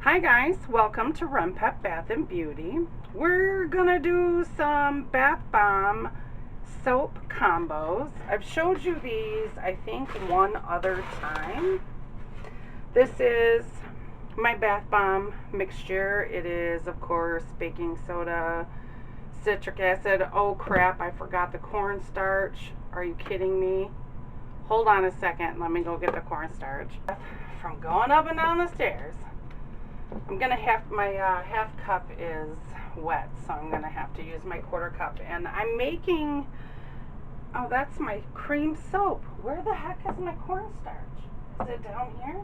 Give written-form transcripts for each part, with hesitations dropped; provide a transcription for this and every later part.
Hi guys, welcome to Renpet Bath Beauty. We're gonna do some bath bomb soap combos. I've showed you these I think one other time. This is my bath bomb mixture. It is of course baking soda, citric acid. Oh crap, I forgot the cornstarch. Are you kidding me? Hold on a second, let me go get the cornstarch. From going up and down the stairs. I'm gonna have my half cup is wet, so I'm gonna have to use my quarter cup. And I'm making, oh, that's my cream soap. Where the heck is my cornstarch? Is it down here?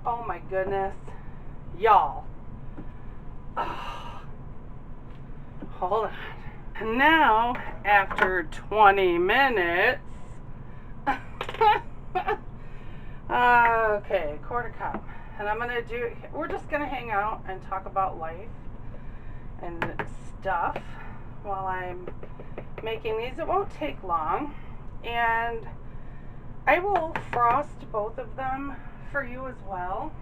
Oh my goodness, y'all. Oh. Hold on. And now, after 20 minutes, okay, quarter cup. And I'm gonna do, we're just gonna hang out and talk about life and stuff while I'm making these. It won't take long, and I will frost both of them for you as well,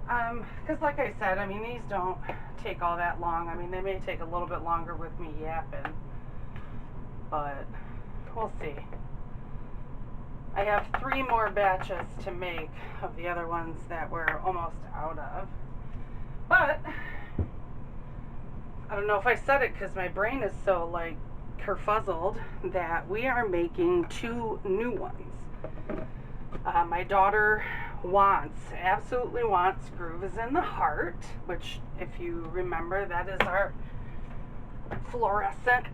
because like I said, I mean, these don't take all that long. I mean, they may take a little bit longer with me yapping, but we'll see. I have 3 more batches to make of the other ones that we're almost out of. But I don't know if I said it because my brain is so like kerfuzzled that we are making 2 new ones. My daughter absolutely wants Groove is in the Heart, which if you remember, that is our fluorescent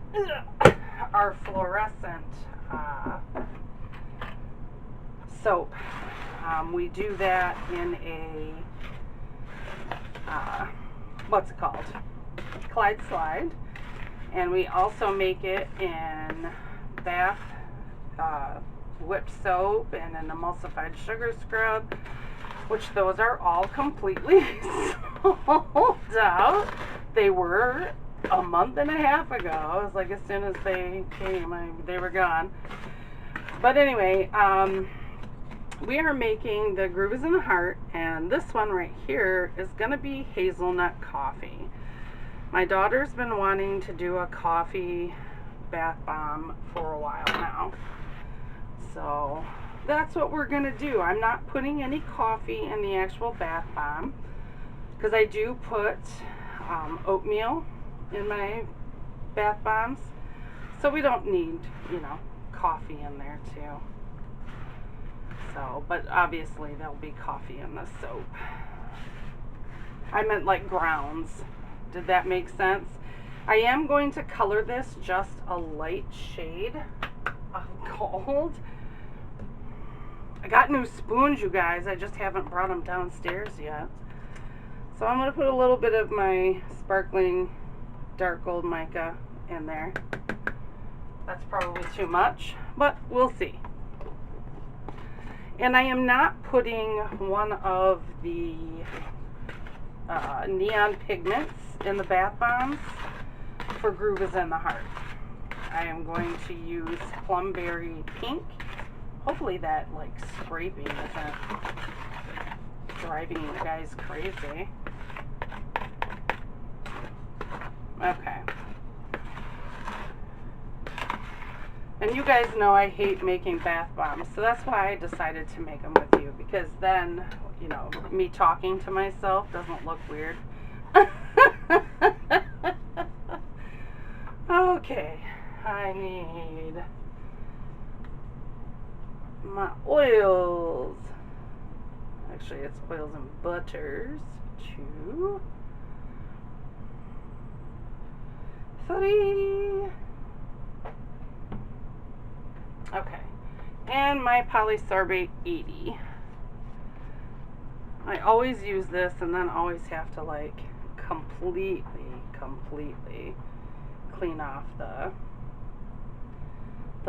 soap. We do that in a what's it called? Clyde Slide, and we also make it in bath whipped soap and an emulsified sugar scrub, which those are all completely sold out. They were a month and a half ago. It was like as soon as they came, they were gone. But anyway, we are making the Groove is in the Heart, and this one right here is going to be Hazelnut Coffee. My daughter's been wanting to do a coffee bath bomb for a while now. So that's what we're going to do. I'm not putting any coffee in the actual bath bomb because I do put oatmeal in my bath bombs. So we don't need, coffee in there too. So, but obviously there'll be coffee in the soap. I meant like grounds. Did that make sense? I am going to color this just a light shade of gold. I got new spoons, you guys. I just haven't brought them downstairs yet. So I'm going to put a little bit of my sparkling dark gold mica in there. That's probably too much, but we'll see. And I am not putting one of the neon pigments in the bath bombs for Groove is in the Heart. I am going to use Plumberry Pink. Hopefully that like scraping isn't driving you guys crazy. Okay. And you guys know I hate making bath bombs, so that's why I decided to make them with you, because then, me talking to myself doesn't look weird. Okay, I need my oils. Actually, it's oils and butters. 2, 3. Okay, and my polysorbate 80. I always use this and then always have to like completely clean off the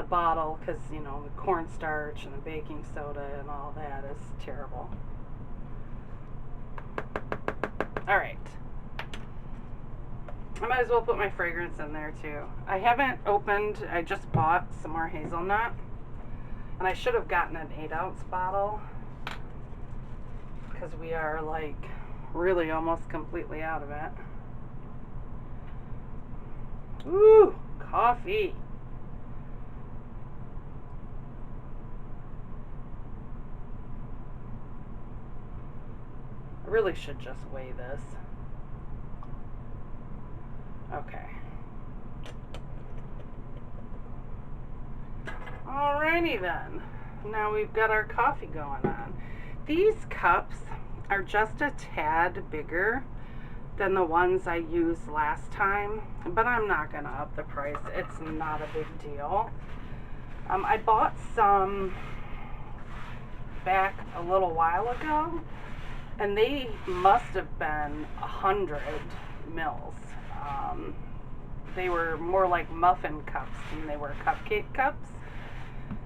bottle, because the cornstarch and the baking soda and all that is terrible. Alright, I might as well put my fragrance in there too. I haven't opened, I just bought some more hazelnut, and I should have gotten an 8-ounce bottle because we are like really almost completely out of it. Ooh, coffee. I really should just weigh this. Okay. Alrighty then. Now we've got our coffee going on. These cups are just a tad bigger than the ones I used last time, but I'm not gonna up the price. It's not a big deal. I bought some back a little while ago, and they must have been 100 mils. They were more like muffin cups than they were cupcake cups.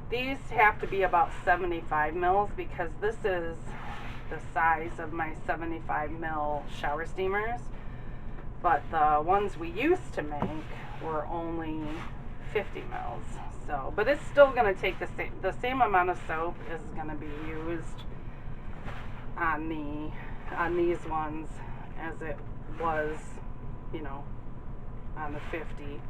These have to be about 75 mils because this is the size of my 75 mil shower steamers, but the ones we used to make were only 50 mils. So, but it's still going to take the same amount of soap is going to be used on these ones as it was, you know, on the 50.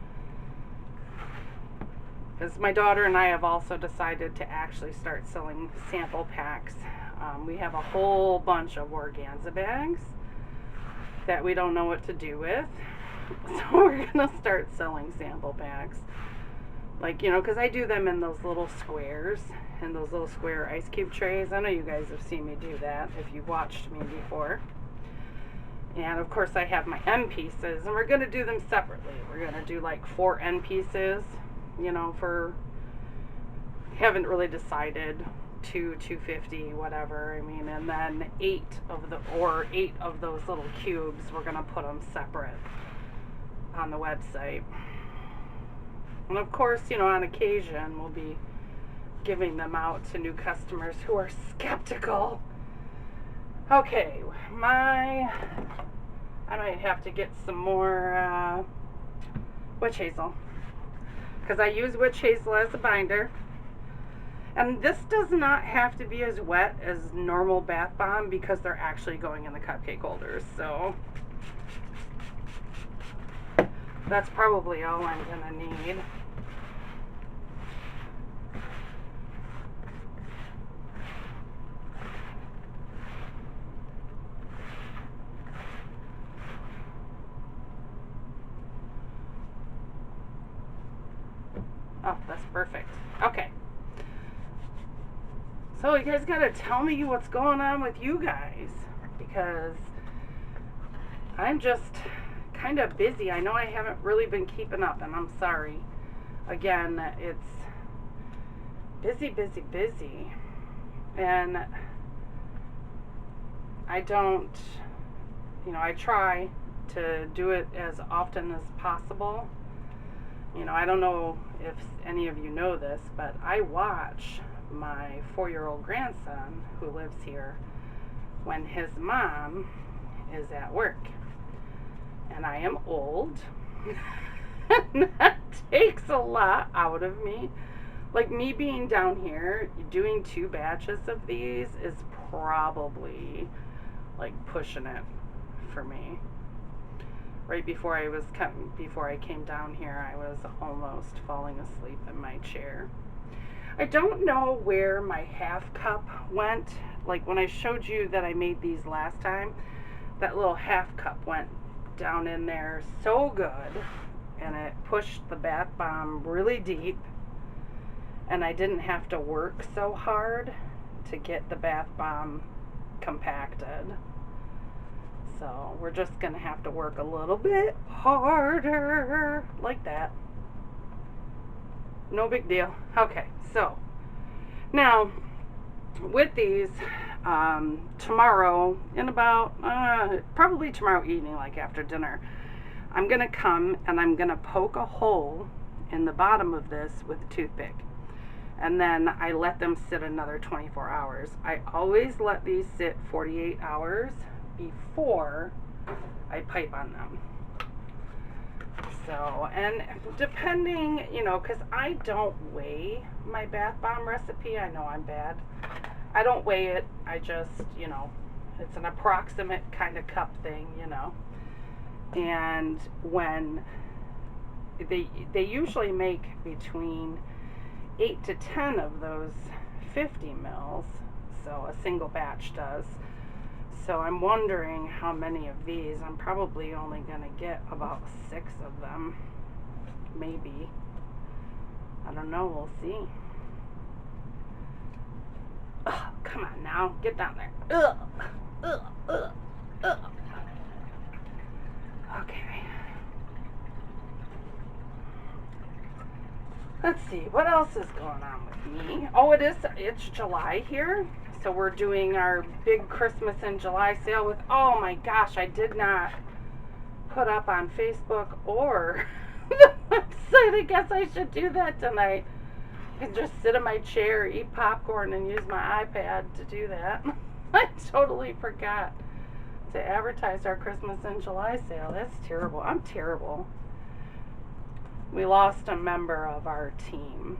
Because my daughter and I have also decided to actually start selling sample packs. We have a whole bunch of organza bags that we don't know what to do with. So we're going to start selling sample packs. Like, you know, because I do them in those little squares, in those little square ice cube trays. I know you guys have seen me do that if you've watched me before. And of course I have my end pieces, and we're going to do them separately. We're going to do like 4 end pieces, you know, for, haven't really decided, 250, whatever. I mean, and then 8 of those little cubes, we're going to put them separate on the website. And of course, you know, on occasion we'll be giving them out to new customers who are skeptical. Okay, I might have to get some more witch hazel, because I use witch hazel as a binder. And this does not have to be as wet as normal bath bomb because they're actually going in the cupcake holders. So that's probably all I'm gonna need. Oh, that's perfect. Okay. So you guys gotta tell me what's going on with you guys, because I'm just kind of busy. I know I haven't really been keeping up, and I'm sorry. Again, it's busy, busy, busy. And I don't, you know, I try to do it as often as possible. You know, I don't know if any of you know this, but I watch my 4-year-old grandson who lives here when his mom is at work. And I am old. And that takes a lot out of me. Like, me being down here, doing 2 batches of these is probably like pushing it for me. Right before I came down here, I was almost falling asleep in my chair. I don't know where my half cup went. Like when I showed you that I made these last time, that little half cup went down in there so good, and it pushed the bath bomb really deep, and I didn't have to work so hard to get the bath bomb compacted. So we're just gonna have to work a little bit harder, like that. No big deal. Okay, so now with these, tomorrow, in about probably tomorrow evening, like after dinner, I'm gonna come and I'm gonna poke a hole in the bottom of this with a toothpick, and then I let them sit another 24 hours. I always let these sit 48 hours before I pipe on them. So, and depending, you know, because I don't weigh my bath bomb recipe. I know I'm bad. I don't weigh it. I just, you know, It's an approximate kind of cup thing, you know. And when they usually make between 8 to 10 of those 50 mils, so a single batch does. So I'm wondering how many of these. I'm probably only going to get about 6 of them, maybe. I don't know, we'll see. Ugh, come on now, get down there. Ugh, ugh, ugh, ugh. Okay. Let's see, what else is going on with me? Oh, it's July here. So we're doing our big Christmas in July sale with, oh my gosh, I did not put up on Facebook or the website. I guess I should do that tonight. I can just sit in my chair, eat popcorn, and use my iPad to do that. I totally forgot to advertise our Christmas in July sale. That's terrible. I'm terrible. We lost a member of our team.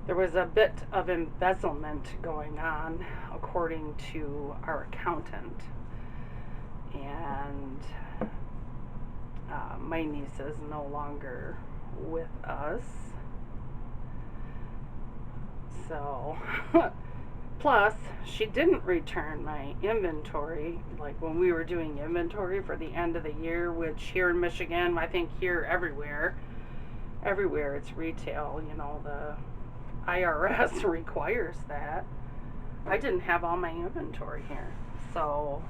There was a bit of embezzlement going on, according to our accountant. And my niece is no longer with us. So, plus, she didn't return my inventory, like when we were doing inventory for the end of the year, which here in Michigan, I think here everywhere it's retail, you know, the IRS requires that. I didn't have all my inventory here. So,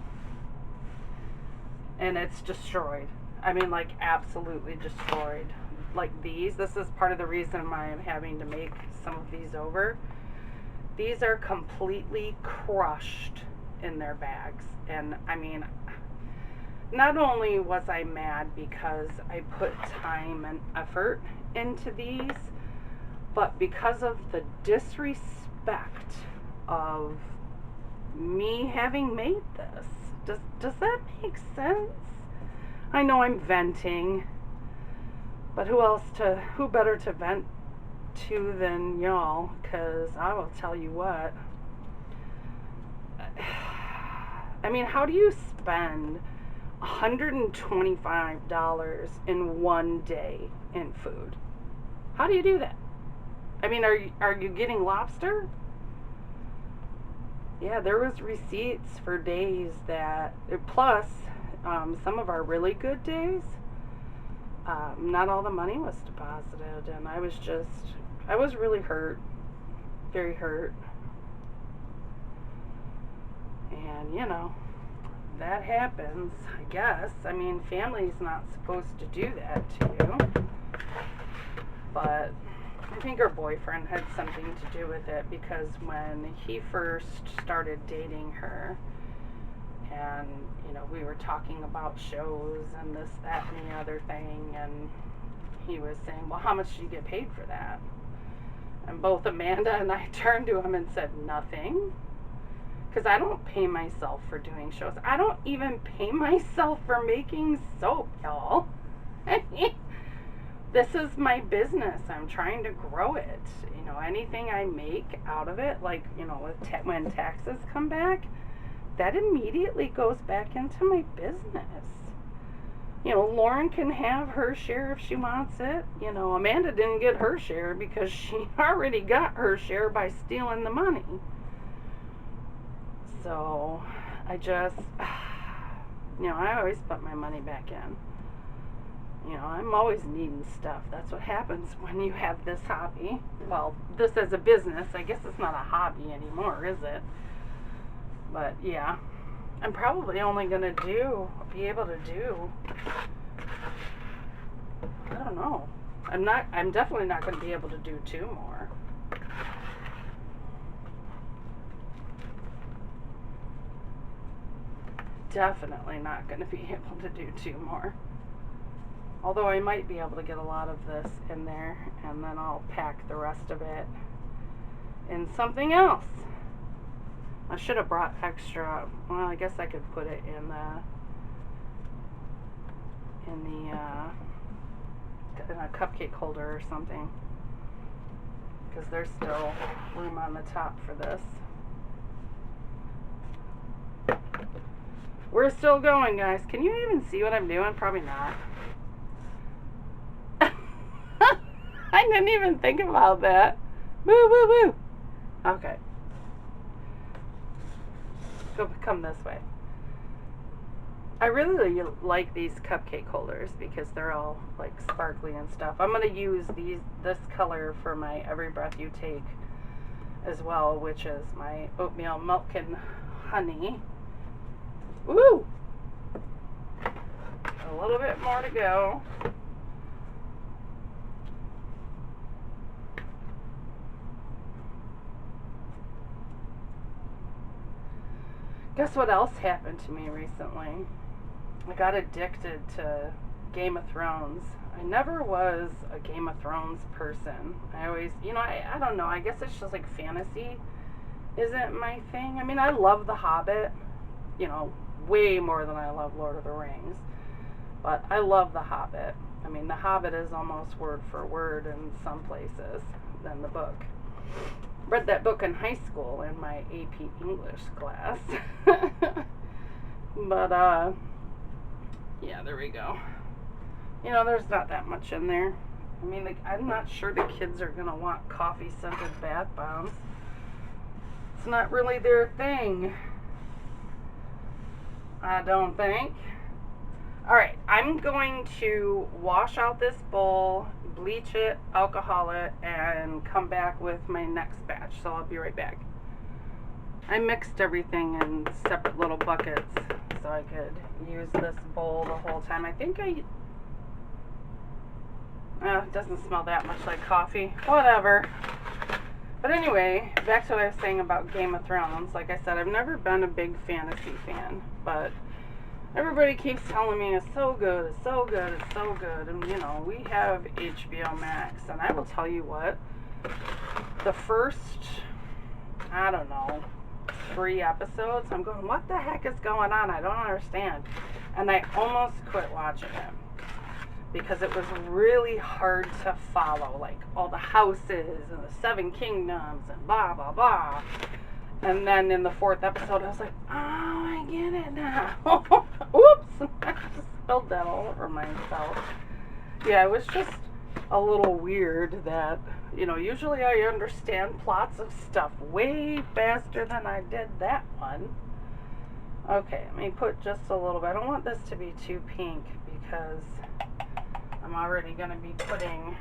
and it's destroyed. I mean, like, absolutely destroyed. Like this is part of the reason why I'm having to make some of these over. These are completely crushed in their bags. And I mean, not only was I mad because I put time and effort into these, but because of the disrespect of me having made this. Does that make sense? I know I'm venting, but who better to vent to than y'all? Because I will tell you what. I mean, how do you spend $125 in one day in food? How do you do that? I mean, are you getting lobster? Yeah, there was receipts for days that, plus some of our really good days, not all the money was deposited, and I was really hurt, very hurt. And, you know, that happens, I guess. I mean, family's not supposed to do that to you. But I think her boyfriend had something to do with it, because when he first started dating her, and, you know, we were talking about shows and this, that, and the other thing, and he was saying, well, how much do you get paid for that? And both Amanda and I turned to him and said, nothing. Because I don't pay myself for doing shows. I don't even pay myself for making soap, y'all. This is my business. I'm trying to grow it. You know, anything I make out of it, like, you know, when taxes come back, that immediately goes back into my business. You know, Loren can have her share if she wants it. You know, Amanda didn't get her share because she already got her share by stealing the money. So, I just, you know, I always put my money back in. You know, I'm always needing stuff. That's what happens when you have this hobby. Well, this as a business, I guess it's not a hobby anymore, is it? But, yeah. I'm probably only going to be able to do, I don't know. I'm definitely not going to be able to do 2 more. Definitely not going to be able to do 2 more. Although I might be able to get a lot of this in there, and then I'll pack the rest of it in something else. I should have brought extra. Well, I guess I could put it in a cupcake holder or something, because there's still room on the top for this. We're still going, guys. Can you even see what I'm doing? Probably not. I didn't even think about that. Woo, woo, woo. Okay. Come this way. I really like these cupcake holders because they're all like sparkly and stuff. I'm going to use this color for my Every Breath You Take as well, which is my oatmeal milk and honey. Woo! A little bit more to go. Guess what else happened to me recently? I got addicted to Game of Thrones. I never was a Game of Thrones person. I always, I don't know. I guess it's just like fantasy isn't my thing. I mean, I love The Hobbit, way more than I love Lord of the Rings. But I love The Hobbit. I mean, The Hobbit is almost word for word in some places than the book. Read that book in high school in my AP English class. But, yeah, there we go. There's not that much in there. I mean, I'm not sure the kids are going to want coffee-scented bath bombs. It's not really their thing. I don't think. Alright, I'm going to wash out this bowl, bleach it, alcohol it, and come back with my next batch. So I'll be right back. I mixed everything in separate little buckets so I could use this bowl the whole time. I think it doesn't smell that much like coffee. Whatever. But anyway, back to what I was saying about Game of Thrones. Like I said, I've never been a big fantasy fan, but everybody keeps telling me it's so good, it's so good, it's so good. And we have HBO Max, and I will tell you what, the first, I don't know, 3 episodes, I'm going, what the heck is going on? I don't understand. And I almost quit watching it because it was really hard to follow, like all the houses and the 7 kingdoms and blah, blah, blah. And then in the 4th episode, I was like, oh, I get it now. Oops, I just spilled that all over myself. Yeah, it was just a little weird that, usually I understand plots of stuff way faster than I did that one. Okay, let me put just a little bit. I don't want this to be too pink because I'm already going to be putting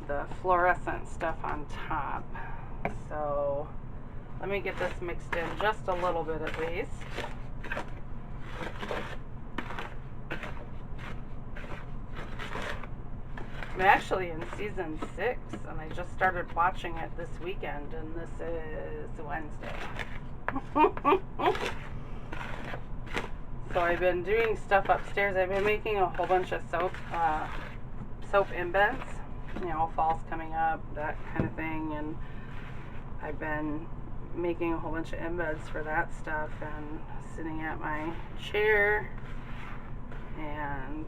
the fluorescent stuff on top. So let me get this mixed in just a little bit at least. I'm actually in season 6 and I just started watching it this weekend, and this is Wednesday. So I've been doing stuff upstairs. I've been making a whole bunch of soap embeds, fall's coming up, that kind of thing, and I've been making a whole bunch of embeds for that stuff and sitting at my chair and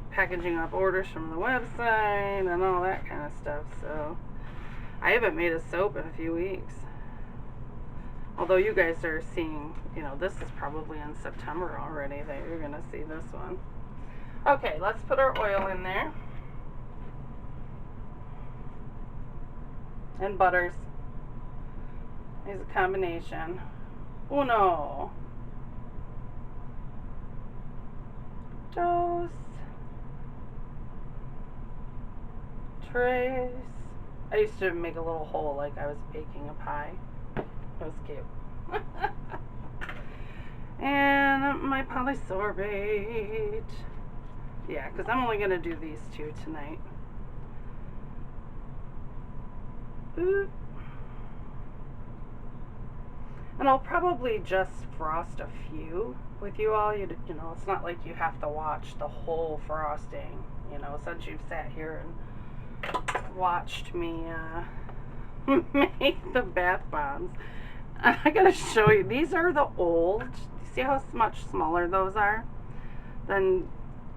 packaging up orders from the website and all that kind of stuff. So I haven't made a soap in a few weeks. Although you guys are seeing, this is probably in September already that you're going to see this one. Okay, let's put our oil in there. And butters. Is a combination. Uno. Dos. Tres. I used to make a little hole like I was baking a pie. It was cute. And my polysorbate. Yeah, because I'm only going to do these 2 tonight. Oop. And I'll probably just frost a few with you all. You know, it's not like you have to watch the whole frosting, since you've sat here and watched me make the bath bombs. I gotta show you. These are the old. See how much smaller those are than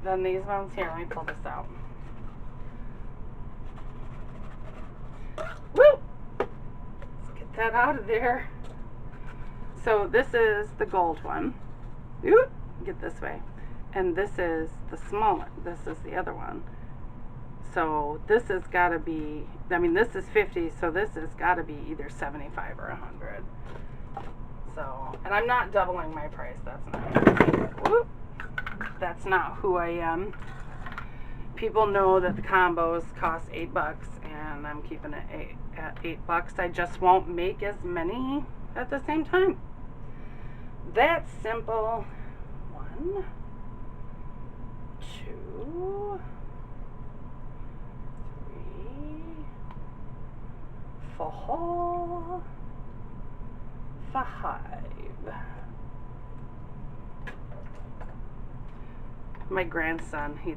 these ones? Here, let me pull this out. Woo! Let's get that out of there. So this is the gold one. Oop, get this way. And this is the small one. This is the other one. So this has got to be, I mean, this is 50, so this has got to be either 75 or 100. So, and I'm not doubling my price. That's not who I am. People know that the combos cost $8, and I'm keeping it at $8. I just won't make as many at the same time. That's simple. 1, 2, 3, 4, 5. My grandson, he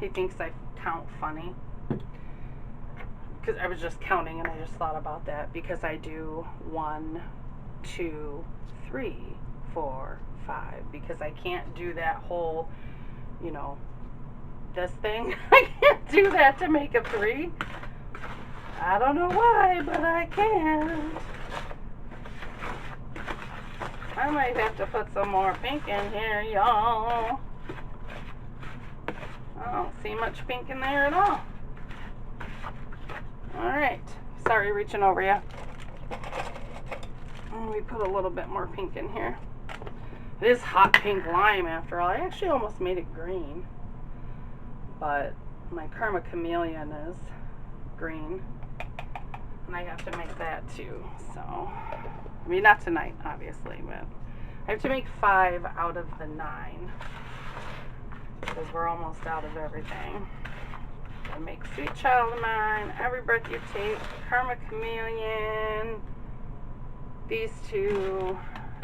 thinks I count funny, because I was just counting and I just thought about that, because I do 1, 2, 3, 4, 5, because I can't do that whole, you know, this thing. I can't do that to make a 3. I don't know why, but I can't. I might have to put some more pink in here, y'all. I don't see much pink in there at all. Alright. Sorry, reaching over you. And we put a little bit more pink in here. It is hot pink lime after all. I actually almost made it green. But my Karma Chameleon is green. And I have to make that too. So, I mean, not tonight, obviously, but I have to make 5 out of the 9. Because we're almost out of everything. I make Sweet Child of Mine, Every Breath You Take, Karma Chameleon, these 2,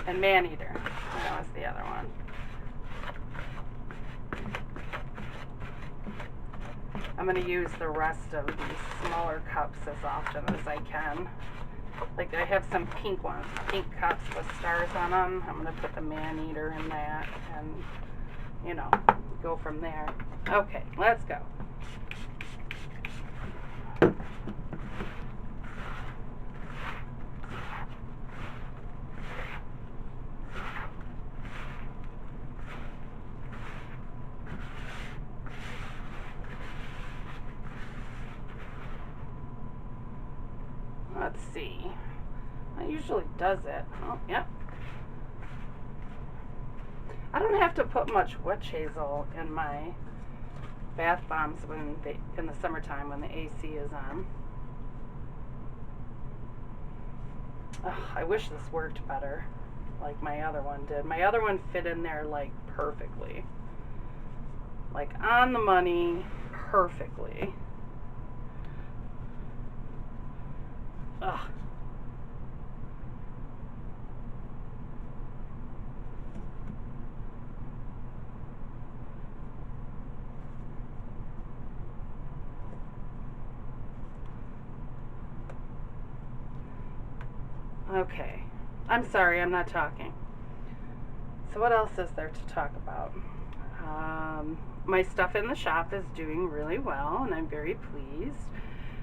and Man Eater. That was the other one. I'm going to use the rest of these smaller cups as often as I can. Like, I have some pink ones, pink cups with stars on them. I'm going to put the Man Eater in that and, you know, go from there. Okay, let's go. Let's see. That usually does it. Oh, yep. I don't have to put much witch hazel in my bath bombs in the summertime when the AC is on. Ugh, I wish this worked better, like my other one did. My other one fit in there like perfectly, like on the money, perfectly. Ugh. Okay, I'm sorry, I'm not talking. So what else is there to talk about? My stuff in the shop is doing really well, and I'm very pleased.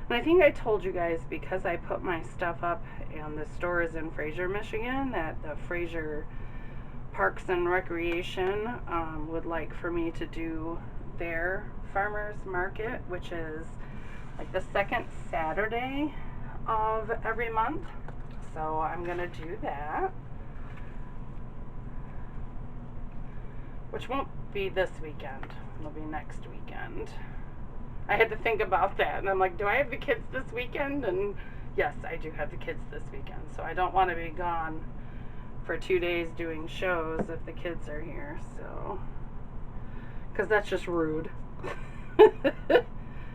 And I think I told you guys, because I put my stuff up, and the store is in Fraser, Michigan, that the Fraser Parks and Recreation would like for me to do their farmers market, which is like the second Saturday of every month. So I'm going to do that, which won't be this weekend. It'll be next weekend. I had to think about that, and I'm like, do I have the kids this weekend? And yes, I do have the kids this weekend, so I don't want to be gone for 2 days doing shows if the kids are here, so, because that's just rude.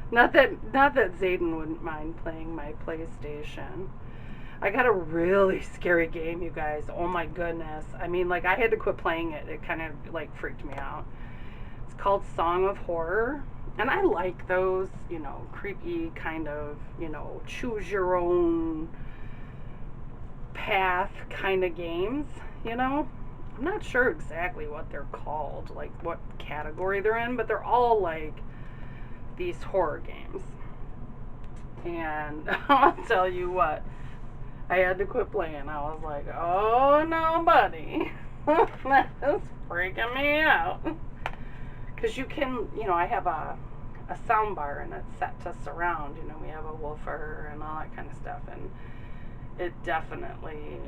Not that Zayden wouldn't mind playing my PlayStation. I got a really scary game, you guys. Oh my goodness. I mean, like, I had to quit playing it. It kind of, like, freaked me out. It's called Song of Horror. And I like those, you know, creepy kind of, you know, choose your own path kind of games, you know. I'm not sure exactly what they're called, like what category they're in, but they're all like these horror games. And I'll tell you what, I had to quit playing. I was like, oh no, buddy. That is freaking me out. Because you can, I have a sound bar and it's set to surround. We have a woofer and all that kind of stuff. And it definitely,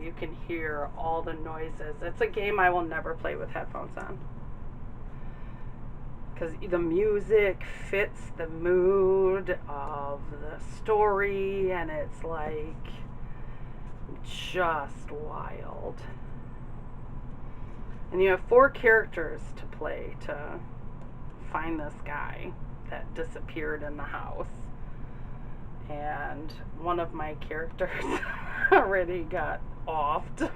you can hear all the noises. It's a game I will never play with headphones on. Because the music fits the mood of the story, and it's like just wild. And you have 4 characters to play to find this guy that disappeared in the house. And one of my characters already got offed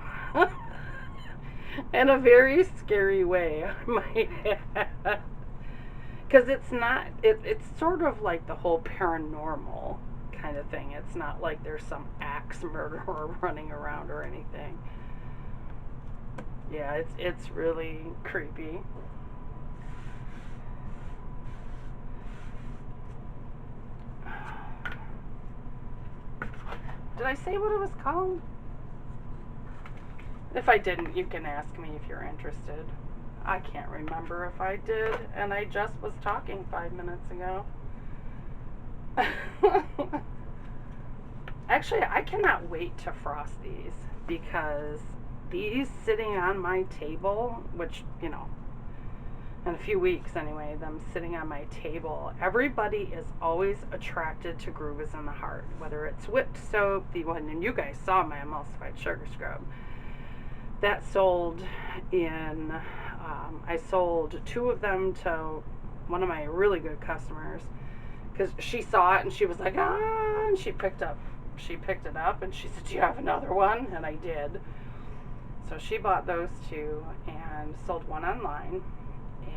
in a very scary way on my head. Because it's sort of like the whole paranormal kind of thing. It's not like there's some axe murderer running around or anything. Yeah, it's really creepy. Did I say what it was called? If I didn't, you can ask me if you're interested. I can't remember if I did, and I just was talking 5 minutes ago. Actually, I cannot wait to frost these, because these sitting on my table, which, in a few weeks anyway, them sitting on my table, everybody is always attracted to Grooves in the Heart, whether it's whipped soap, the one, and you guys saw my emulsified sugar scrub. That sold in, I sold 2 of them to one of my really good customers, because she saw it and she was like, and she picked it up and she said, do you have another one? And I did. So she bought those 2 and sold one online,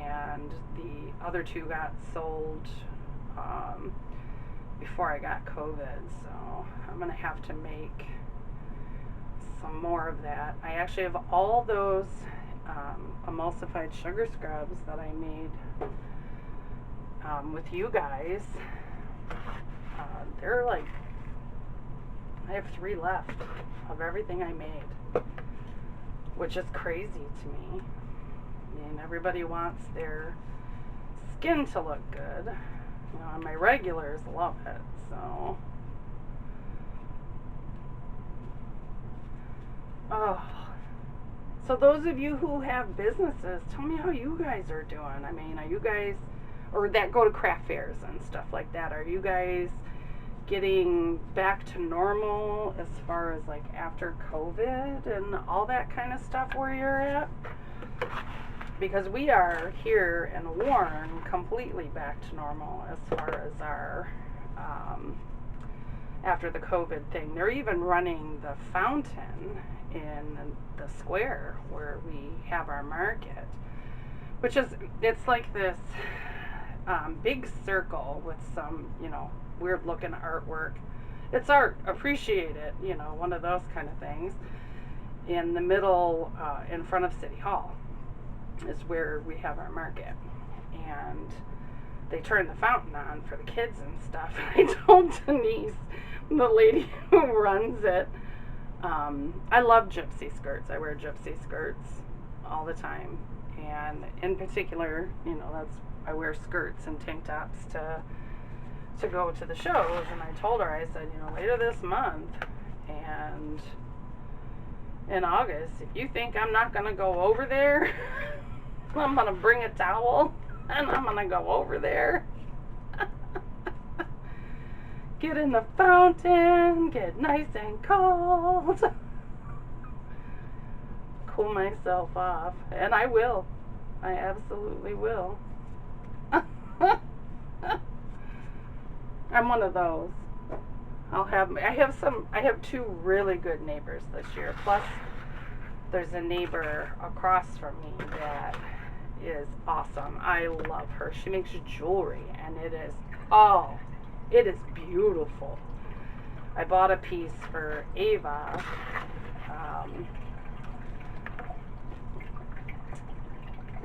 and the other 2 got sold before I got COVID. So I'm going to have to make some more of that. I actually have all those emulsified sugar scrubs that I made with you guys. They're like, I have 3 left of everything I made, which is crazy to me. I mean, everybody wants their skin to look good. And my regulars love it, so. Oh. So those of you who have businesses, tell me how you guys are doing. I mean, are you guys, or that go to craft fairs and stuff like that, are you guys getting back to normal as far as like after COVID and all that kind of stuff where you're at? Because we are here in Warren completely back to normal as far as our after the COVID thing. They're even running the fountain in the square where we have our market, which is, it's like this big circle with some, weird looking artwork. It's art, appreciate it, one of those kind of things. In the middle, in front of City Hall, is where we have our market. And they turn the fountain on for the kids and stuff. And I told Denise, the lady who runs it, I love gypsy skirts. I wear gypsy skirts all the time. And in particular, I wear skirts and tank tops to go to the shows. And I told her, I said, later this month and in August, if you think I'm not going to go over there, I'm going to bring a towel and I'm going to go over there. Get in the fountain, get nice and cold, cool myself off, and I will. I absolutely will. I'm one of those. I have 2 really good neighbors this year. Plus, there's a neighbor across from me that is awesome. I love her. She makes jewelry, and it is beautiful. I bought a piece for Ava.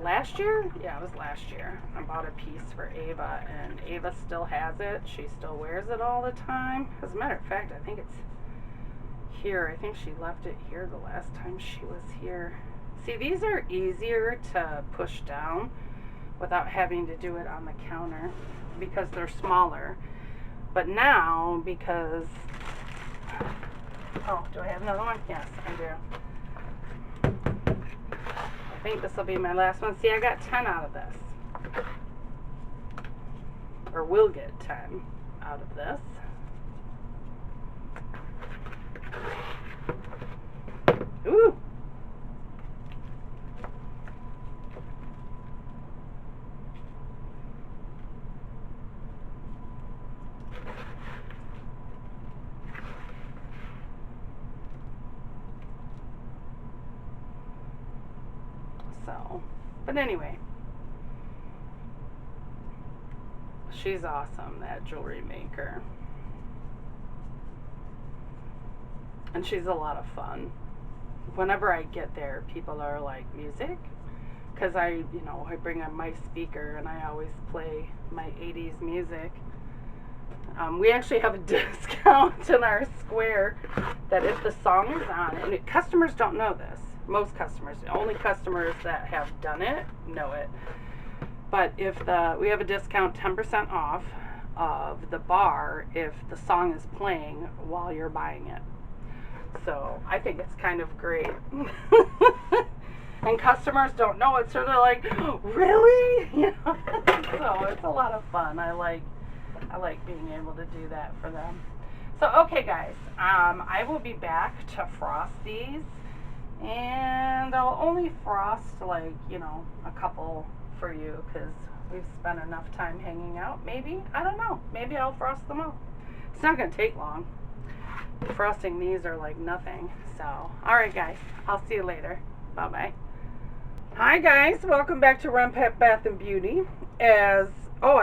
Last year? Yeah, it was last year. I bought a piece for Ava, and Ava still has it. She still wears it all the time. As a matter of fact, I think here. I think she left it here the last time she was here. See, these are easier to push down without having to do it on the counter because they're smaller. But now, because, oh, do I have another one? Yes, I do. I think this will be my last one. See, I got 10 out of this. Or will get 10 out of this. Ooh! So, but anyway, she's awesome, that jewelry maker. And she's a lot of fun. Whenever I get there, people are like, music? Because I bring up my speaker and I always play my 80s music. We actually have a discount in our square that if the song is on, and customers don't know this. Most customers, only customers that have done it know it. But if we have a discount 10% off of the bar if the song is playing while you're buying it. So I think it's kind of great. And customers don't know it, so they're like, oh, really? So it's a lot of fun. I like being able to do that for them. So okay guys, I will be back to frost these. And I'll only frost like, a couple for you because we've spent enough time hanging out. Maybe, I don't know. Maybe I'll frost them all. It's not going to take long. Frosting these are like nothing. So, alright guys, I'll see you later. Bye-bye. Hi guys, welcome back to Renpet Bath Beauty. I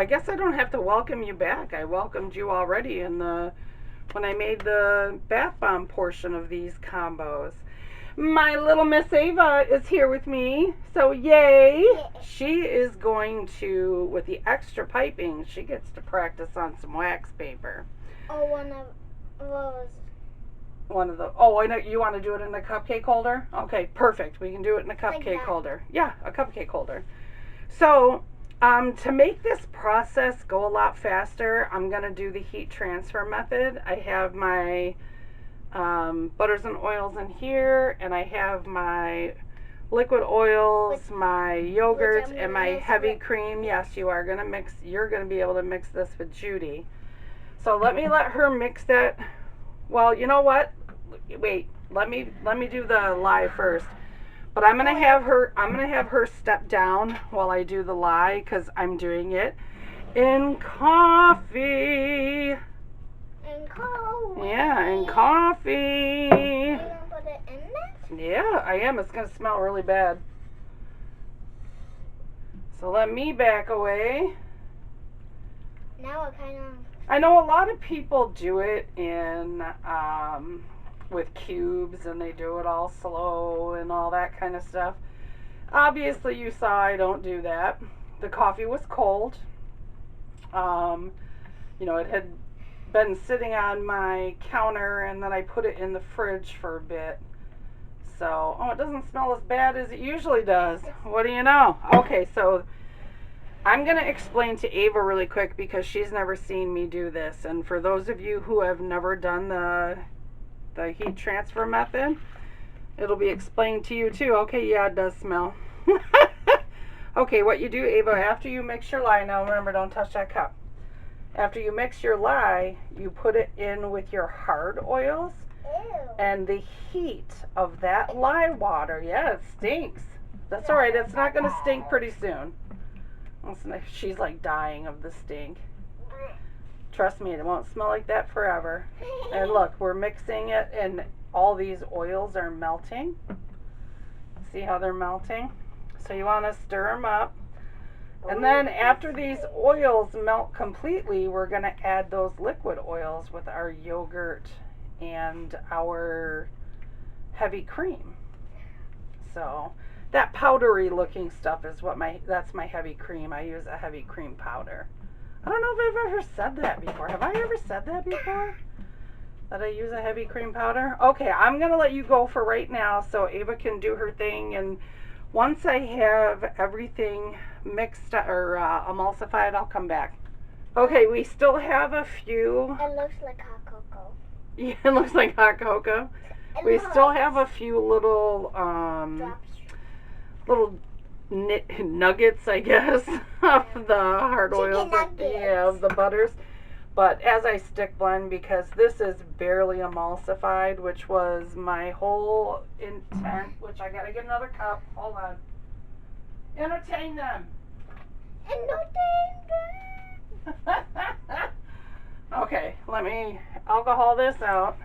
guess I don't have to welcome you back. I welcomed you already when I made the bath bomb portion of these combos. My little Miss Ava is here with me, so yay! She is going to, with the extra piping, she gets to practice on some wax paper. Oh, one of those. One of the, oh, I know, you want to do it in the cupcake holder? Okay, perfect. We can do it in a cupcake holder. Yeah, a cupcake holder. So, to make this process go a lot faster, I'm going to do the heat transfer method. I have my butters and oils in here, and I have my liquid oils, my yogurt, and my heavy cream. Yes, you're going to be able to mix this with Judy. So let her mix that. Well, you know what? Wait, let me do the lye first. But I'm gonna have her step down while I do the lye because I'm doing it in coffee. Yeah, in coffee. Are you gonna put it in there? Yeah, I am. It's gonna smell really bad. So let me back away. Now I know a lot of people do it in with cubes, and they do it all slow and all that kind of stuff. Obviously, you saw I don't do that. The coffee was cold. It had been sitting on my counter, and then I put it in the fridge for a bit. So, it doesn't smell as bad as it usually does. What do you know? Okay, so I'm going to explain to Ava really quick because she's never seen me do this. And for those of you who have never done the heat transfer method, it'll be explained to you too. Okay, yeah, it does smell. Okay, what you do, Ava, after you mix your lye, now remember, don't touch that cup. After you mix your lye, you put it in with your hard oils. Ew. And the heat of that lye water, yeah, it stinks. That's all right. It's not going to stink pretty soon. She's like dying of the stink. Trust me, it won't smell like that forever. And look, we're mixing it, and all these oils are melting. See how they're melting? So you want to stir them up. And then after these oils melt completely, we're going to add those liquid oils with our yogurt and our heavy cream. So that powdery looking stuff is that's my heavy cream. I use a heavy cream powder. I don't know if I've ever said that before. Have I ever said that before? Did I use a heavy cream powder? Okay, I'm going to let you go for right now so Ava can do her thing. And once I have everything mixed or emulsified, I'll come back. Okay, we still have a few. It looks like hot cocoa. Yeah, it looks like hot cocoa. We still have a few little Drops. little nuggets, I guess, of the hard Chicken oils. nuggets. Yeah, of the butters. But as I stick blend, because this is barely emulsified, which was my whole intent, which I gotta get another cup. Hold on. Entertain them. Okay, let me alcohol this out.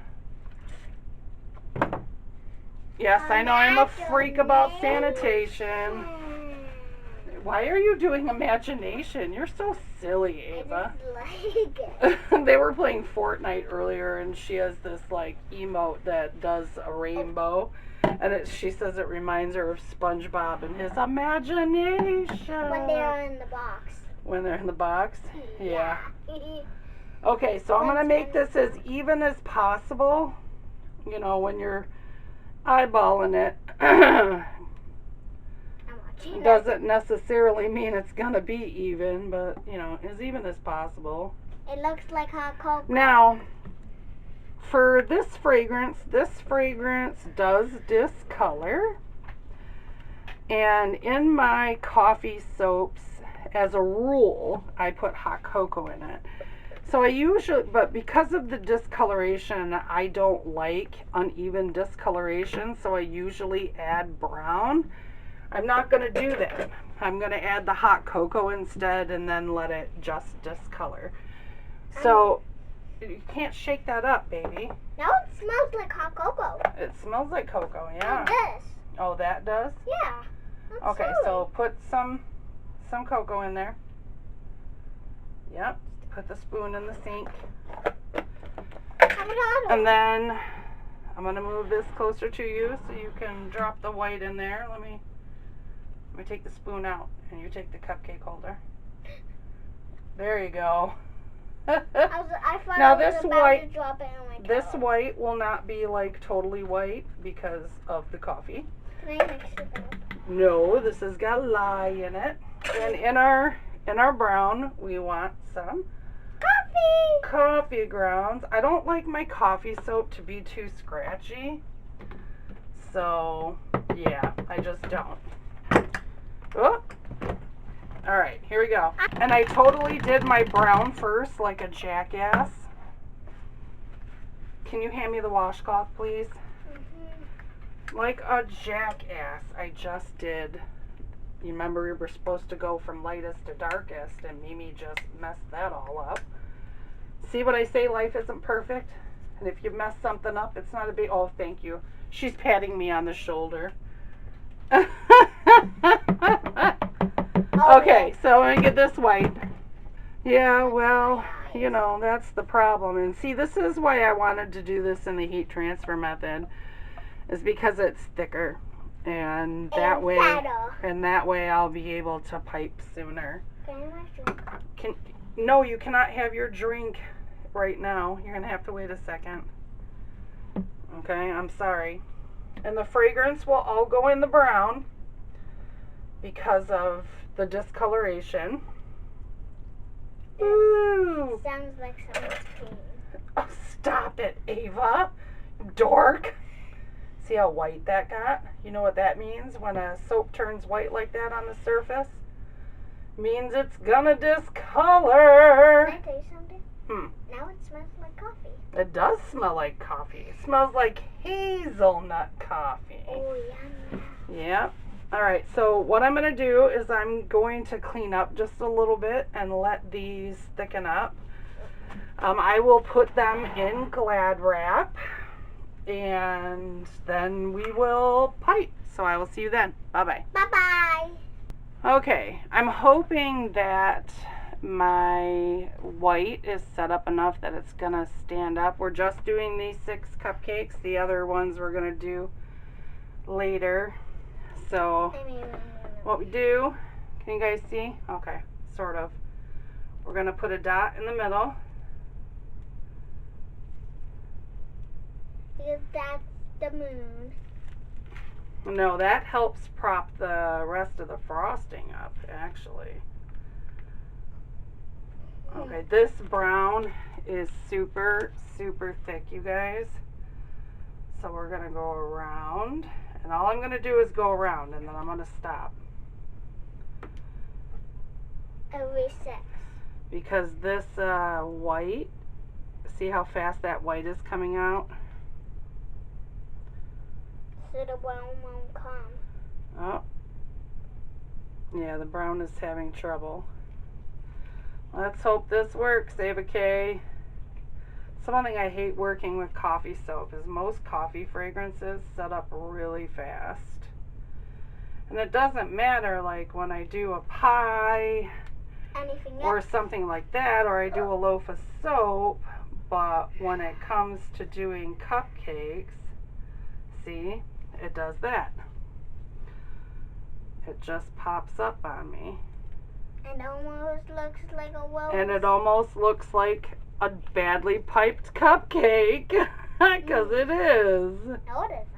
Yes, I know I'm a freak about sanitation. Why are you doing imagination? You're so silly, Ava. I just like it. They were playing Fortnite earlier, and she has this like emote that does a rainbow, and she says it reminds her of SpongeBob and his imagination. When they're in the box. When they're in the box? Yeah. Okay, so I'm gonna make this as even as possible. You know, when you're eyeballing it, doesn't necessarily mean it's gonna be even, but you know, as even as possible. It looks like hot cocoa. Now, for this fragrance does discolor, and in my coffee soaps, as a rule, I put hot cocoa in it. So I usually, but because of the discoloration, I don't like uneven discoloration, so I usually add brown. I'm not going to do that. I'm going to add the hot cocoa instead and then let it just discolor. So you can't shake that up, baby. Now it smells like hot cocoa. It smells like cocoa, yeah. Like this. Oh, that does? Yeah. Okay, so put some cocoa in there. Yep. Put the spoon in the sink. And then I'm going to move this closer to you so you can drop the white in there. Let me take the spoon out and you take the cupcake holder. There you go. I thought Now I was this about white, to drop it on my this towel. white will not be like totally white because of the coffee. Can I mix it up? No, this has got lye in it. And in our brown, we want some coffee grounds. I don't like my coffee soap to be too scratchy. So, yeah, I just don't. Oh. All right, here we go. And I totally did my brown first like a jackass. Can you hand me the washcloth, please? Like a jackass, I just did. You remember we were supposed to go from lightest to darkest, and Mimi just messed that all up. See what I say? Life isn't perfect. And if you mess something up, it's not a big... Oh, thank you. She's patting me on the shoulder. Okay, so let me get this white. Yeah, well, you know, that's the problem. And see, this is why I wanted to do this in the heat transfer method, is because it's thicker. And that way I'll be able to pipe sooner. Can I have my drink? No, you cannot have your drink right now. You're gonna have to wait a second. Okay, I'm sorry. And the fragrance will all go in the brown because of the discoloration. Ooh. Sounds like someone's peeing. Oh, stop it, Ava. Dork. See how white that got? You know what that means when a soap turns white like that on the surface? Means it's gonna discolor. Can I tell you something? Now it smells like coffee. It does smell like coffee. It smells like hazelnut coffee. Oh, yum. Yeah. Alright, so what I'm going to do is I'm going to clean up just a little bit and let these thicken up. I will put them in Glad wrap and then we will pipe. So I will see you then. Bye-bye. Bye-bye. Okay, I'm hoping that my white is set up enough that it's going to stand up. We're just doing these 6 cupcakes. The other ones we're going to do later. So what we do, can you guys see? Okay, sort of. We're going to put a dot in the middle. that's the moon. No, that helps prop the rest of the frosting up, actually. Okay, this brown is super, super thick, you guys. So we're going to go around. And all I'm going to do is go around, and then I'm going to stop. A reset. Because this white, see how fast that white is coming out? So the brown won't come. Oh. Yeah, the brown is having trouble. Let's hope this works, Ava K. Something I hate working with coffee soap is most coffee fragrances set up really fast. And it doesn't matter, like when I do a pie or something like that, or I do a loaf of soap, but when it comes to doing cupcakes, see, it does that. It just pops up on me. And almost looks like a rose. And it almost looks like a badly piped cupcake, because it is. No, it isn't.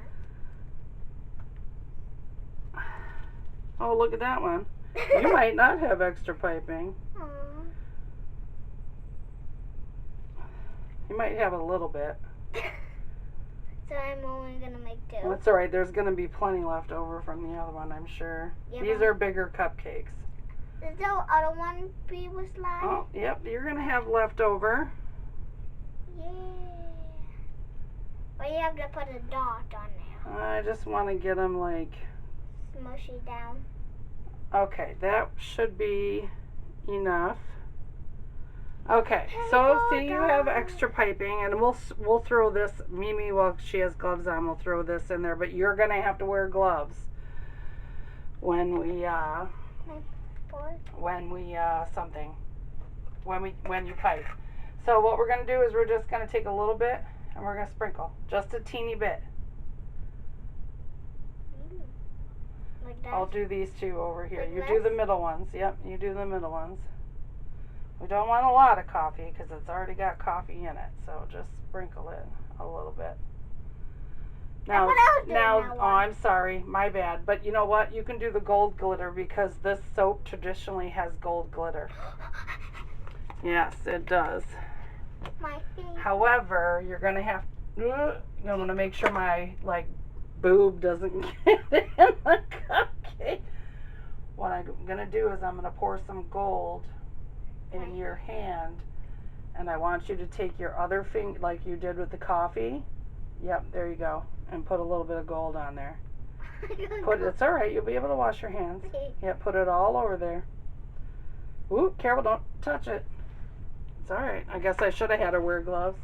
Oh, look at that one. You might not have extra piping. Aww. You might have a little bit. So I'm only going to make 2. Well, that's alright. There's going to be plenty left over from the other one, I'm sure. Yeah, These are bigger cupcakes. Does the other one be with slime? Oh, yep. You're going to have leftover. Yeah. But you have to put a dot on there. I just want to get them like... Smushy down. Okay, that should be enough. Okay, so see, you have extra piping, and we'll throw this. Mimi, while she has gloves on, we'll throw this in there. But you're gonna have to wear gloves when we when you pipe. So what we're gonna do is we're just gonna take a little bit and we're gonna sprinkle just a teeny bit. Like that? I'll do these two over here. Like You this? do the middle ones. Yep, you do the middle ones. We don't want a lot of coffee because it's already got coffee in it. So just sprinkle it a little bit. Now, oh, I'm sorry, my bad. But you know what? You can do the gold glitter because this soap traditionally has gold glitter. Yes, it does. My feet. However, you're gonna have. I'm gonna make sure my boob doesn't get in the cupcake. What I'm gonna do is I'm gonna pour some gold in your hand, and I want you to take your other finger, like you did with the coffee. Yep, there you go, and put a little bit of gold on there. It's all right. You'll be able to wash your hands. Yep, put it all over there. Ooh, careful! Don't touch it. It's all right. I guess I should have had her wear gloves.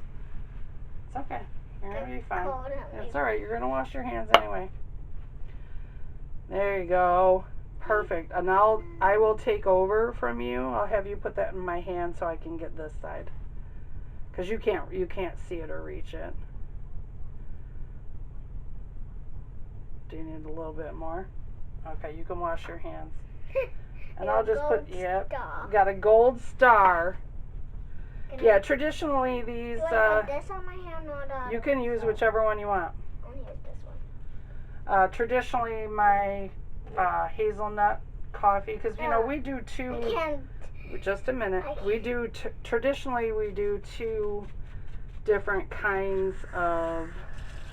It's okay. You're gonna be fine. It's all right. You're gonna wash your hands anyway. There you go. Perfect. And I will take over from you. I'll have you put that in my hand so I can get this side. Because you can't see it or reach it. Do you need a little bit more? Okay, you can wash your hands. And I'll just put, got a gold star. Yeah, traditionally these, do I put this on my hand or the you can use whichever one you want. I'll use this one. Traditionally my hazelnut coffee, because you know we do two. I can't. Just a minute. We do traditionally we do 2 different kinds of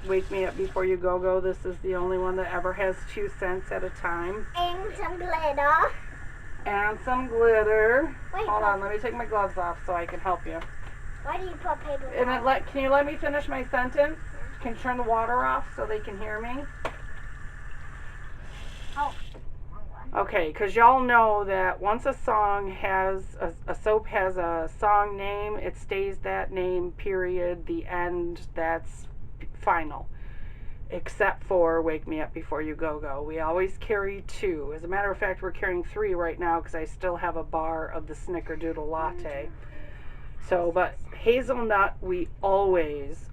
Wake Me Up Before You Go. This is the only one that ever has 2 cents at a time. And some glitter. And some glitter. Wait, hold on, let me take my gloves off so I can help you. Why do you put paper? And can you let me finish my sentence? Can you turn the water off so they can hear me? Oh. Okay, because y'all know that once a song has, a soap has a song name, it stays that name, period, the end, that's final. Except for Wake Me Up Before You Go. We always carry 2. As a matter of fact, we're carrying 3 right now because I still have a bar of the Snickerdoodle Latte. So, but hazelnut we always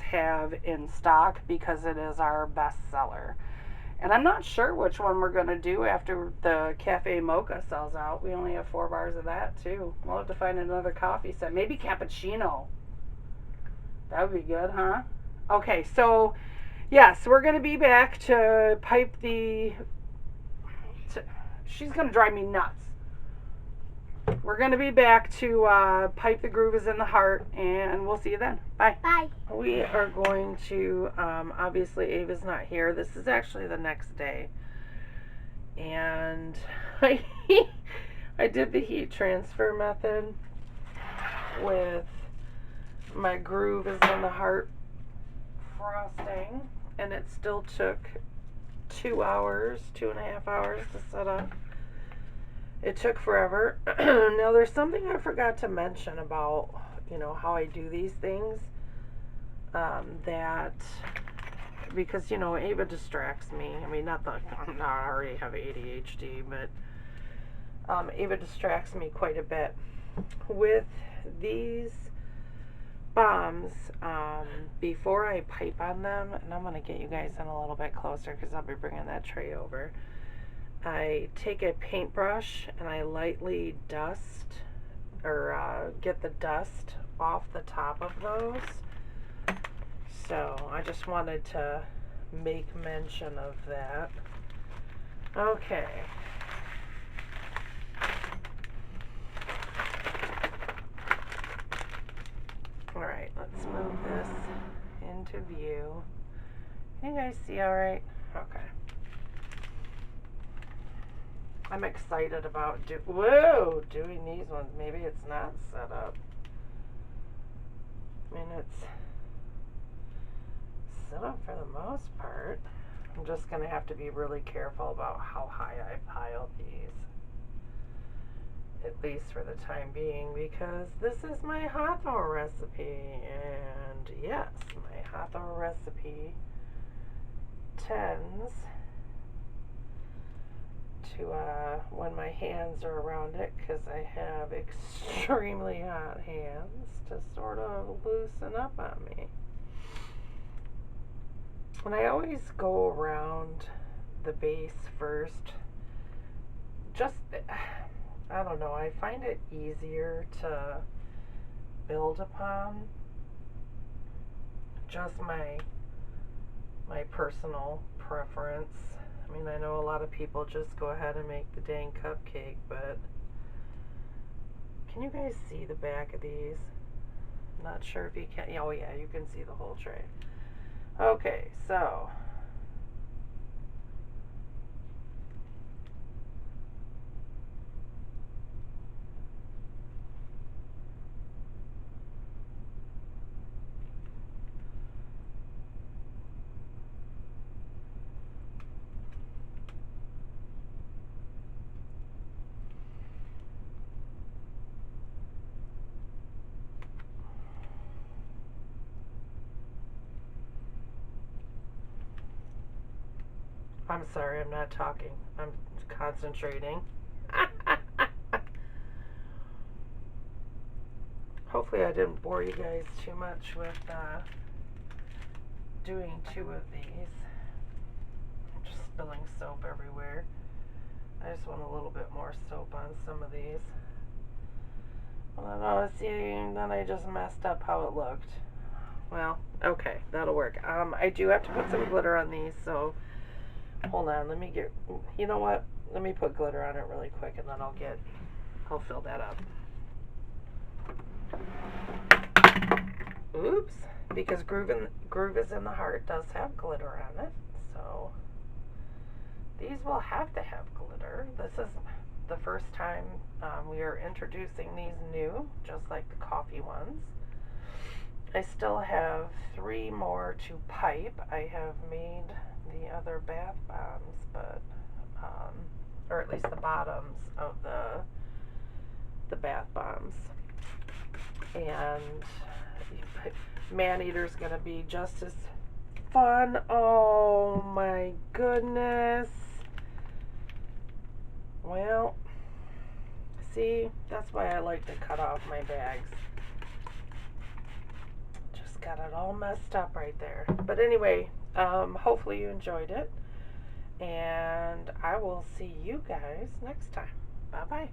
have in stock because it is our best seller. And I'm not sure which one we're going to do after the Cafe Mocha sells out. We only have 4 bars of that, too. We'll have to find another coffee set. Maybe cappuccino. That would be good, huh? Okay, so yes, we're gonna be back to pipe the. She's gonna drive me nuts. We're gonna be back to pipe the groove is in the heart, and we'll see you then. Bye. Bye. We are going to. Obviously, Ava's not here. This is actually the next day, and I did the heat transfer method with my groove is in the heart frosting, and it still took 2 hours, 2.5 hours to set up. It took forever. Now there's something I forgot to mention about, how I do these things. That because Ava distracts me. I mean, not that I already have ADHD, but Ava distracts me quite a bit with these bombs. Before I pipe on them, and I'm gonna get you guys in a little bit closer because I'll be bringing that tray over. I take a paintbrush and I lightly dust or get the dust off the top of those. So I just wanted to make mention of that. Okay. Alright, let's move this into view. Can you guys see alright? Okay. I'm excited about doing these ones. Maybe it's not set up. I mean, it's set up for the most part. I'm just going to have to be really careful about how high I pile these. At least for the time being, because this is my Hawthorne recipe. And yes, my Hawthorne recipe tends to, when my hands are around it, because I have extremely hot hands, to sort of loosen up on me. And I always go around the base first. Just, I don't know, I find it easier to build upon. Just my personal preference. I mean, I know a lot of people just go ahead and make the dang cupcake, but can you guys see the back of these? Not sure if you can. Oh yeah, you can see the whole tray. Okay, so I'm sorry, I'm not talking. I'm concentrating. Hopefully I didn't bore you guys too much with doing 2 of these. I'm just spilling soap everywhere. I just want a little bit more soap on some of these. Well, no, see, then I just messed up how it looked. Well, okay, that'll work. I do have to put some glitter on these, so hold on, let me get, you know what? Let me put glitter on it really quick, and then I'll fill that up. Oops, because Groove is in the Heart does have glitter on it, so these will have to have glitter. This is the first time we are introducing these new, just like the coffee ones. I still have 3 more to pipe. I have made the other bath bombs, but or at least the bottoms of the bath bombs. And man-eater's gonna be just as fun. Oh my goodness. Well, see, that's why I like to cut off my bags. Just got it all messed up right there. But anyway, hopefully you enjoyed it, and I will see you guys next time. Bye bye.